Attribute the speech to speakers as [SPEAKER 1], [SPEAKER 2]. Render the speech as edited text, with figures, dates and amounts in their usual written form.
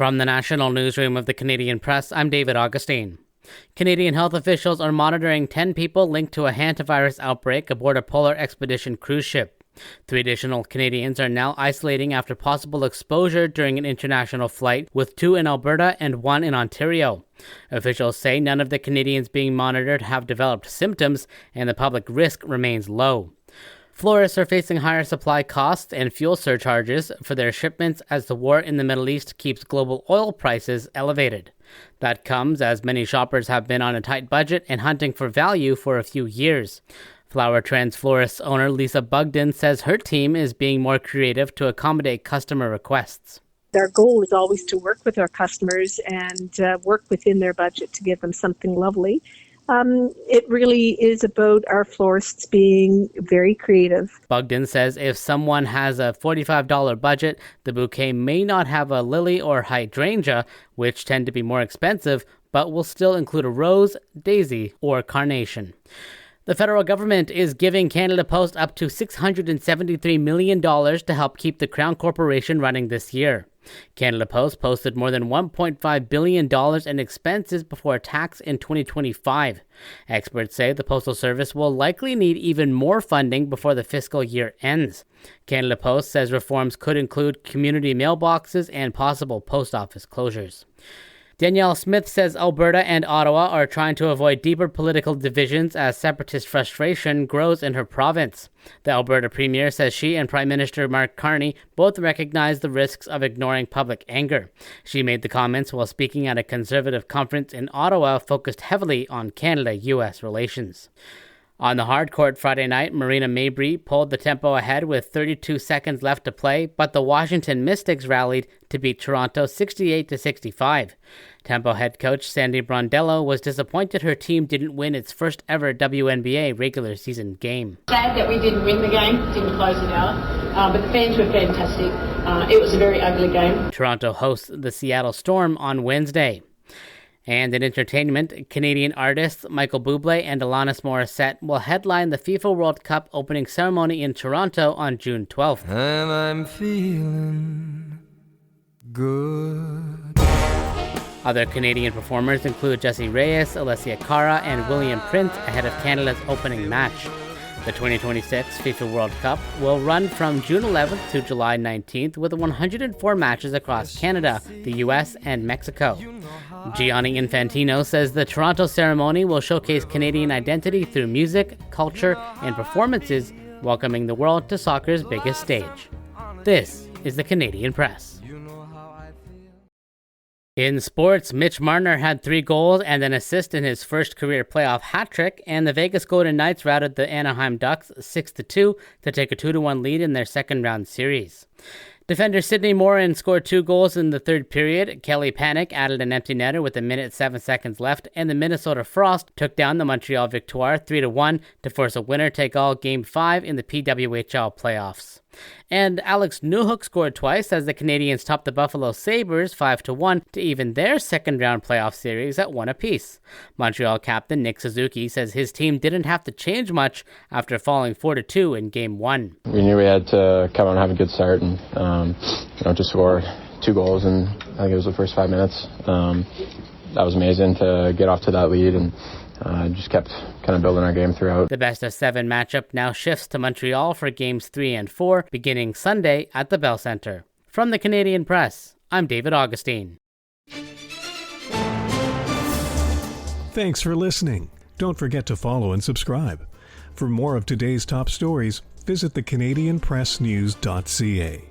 [SPEAKER 1] From the National Newsroom of the Canadian Press, I'm David Augustine. Canadian health officials are monitoring 10 people linked to a hantavirus outbreak aboard a polar expedition cruise ship. 3 additional Canadians are now isolating after possible exposure during an international flight, with 2 in Alberta and 1 in Ontario. Officials say none of the Canadians being monitored have developed symptoms, and the public risk remains low. Florists are facing higher supply costs and fuel surcharges for their shipments as the war in the Middle East keeps global oil prices elevated. That comes as many shoppers have been on a tight budget and hunting for value for a few years. Flower Trends Florists owner Lisa Bugden says her team is being more creative to accommodate customer requests.
[SPEAKER 2] Our goal is always to work with our customers and work within their budget to give them something lovely. It really is about our florists being very creative.
[SPEAKER 1] Bugden says if someone has a $45 budget, the bouquet may not have a lily or hydrangea, which tend to be more expensive, but will still include a rose, daisy, or carnation. The federal government is giving Canada Post up to $673 million to help keep the Crown Corporation running this year. Canada Post posted more than $1.5 billion in expenses before tax in 2025. Experts say the Postal Service will likely need even more funding before the fiscal year ends. Canada Post says reforms could include community mailboxes and possible post office closures. Danielle Smith says Alberta and Ottawa are trying to avoid deeper political divisions as separatist frustration grows in her province. The Alberta Premier says she and Prime Minister Mark Carney both recognize the risks of ignoring public anger. She made the comments while speaking at a Conservative conference in Ottawa focused heavily on Canada-US relations. On the hard court Friday night, Marina Mabrey pulled the tempo ahead with 32 seconds left to play, but the Washington Mystics rallied to beat Toronto 68-65. Tempo head coach Sandy Brondello was disappointed her team didn't win its first ever WNBA regular season game.
[SPEAKER 3] Sad that we didn't win the game, didn't close it out, but the fans were fantastic. It was a very ugly game.
[SPEAKER 1] Toronto hosts the Seattle Storm on Wednesday. And in entertainment, Canadian artists Michael Bublé and Alanis Morissette will headline the FIFA World Cup opening ceremony in Toronto on June 12th.
[SPEAKER 4] And I'm feeling good.
[SPEAKER 1] Other Canadian performers include Jessie Reyes, Alessia Cara, and William Prince ahead of Canada's opening match. The 2026 FIFA World Cup will run from June 11th to July 19th with 104 matches across Canada, the US, and Mexico. Gianni Infantino says the Toronto ceremony will showcase Canadian identity through music, culture, and performances, welcoming the world to soccer's biggest stage. This is the Canadian Press. In sports, Mitch Marner had 3 goals and an assist in his first career playoff hat-trick, and the Vegas Golden Knights routed the Anaheim Ducks 6-2 to take a 2-1 lead in their second-round series. Defender Sidney Morin scored 2 goals in the third period. Kelly Panic added an empty netter with 1:07 left, and the Minnesota Frost took down the Montreal Victoire 3-1 to force a winner-take-all Game 5 in the PWHL playoffs. And Alex Newhook scored twice as the Canadians topped the Buffalo Sabres 5-1 to even their second-round playoff series at 1 apiece. Montreal captain Nick Suzuki says his team didn't have to change much after falling 4-2 in Game 1.
[SPEAKER 5] We knew we had to come out and have a good start and just score 2 goals in, I think it was the first 5 minutes. That was amazing to get off to that lead and just kept kind of building our game throughout.
[SPEAKER 1] The best-of-7 matchup now shifts to Montreal for Games 3 and 4, beginning Sunday at the Bell Centre. From the Canadian Press, I'm David Augustine.
[SPEAKER 6] Thanks for listening. Don't forget to follow and subscribe. For more of today's top stories, visit thecanadianpressnews.ca.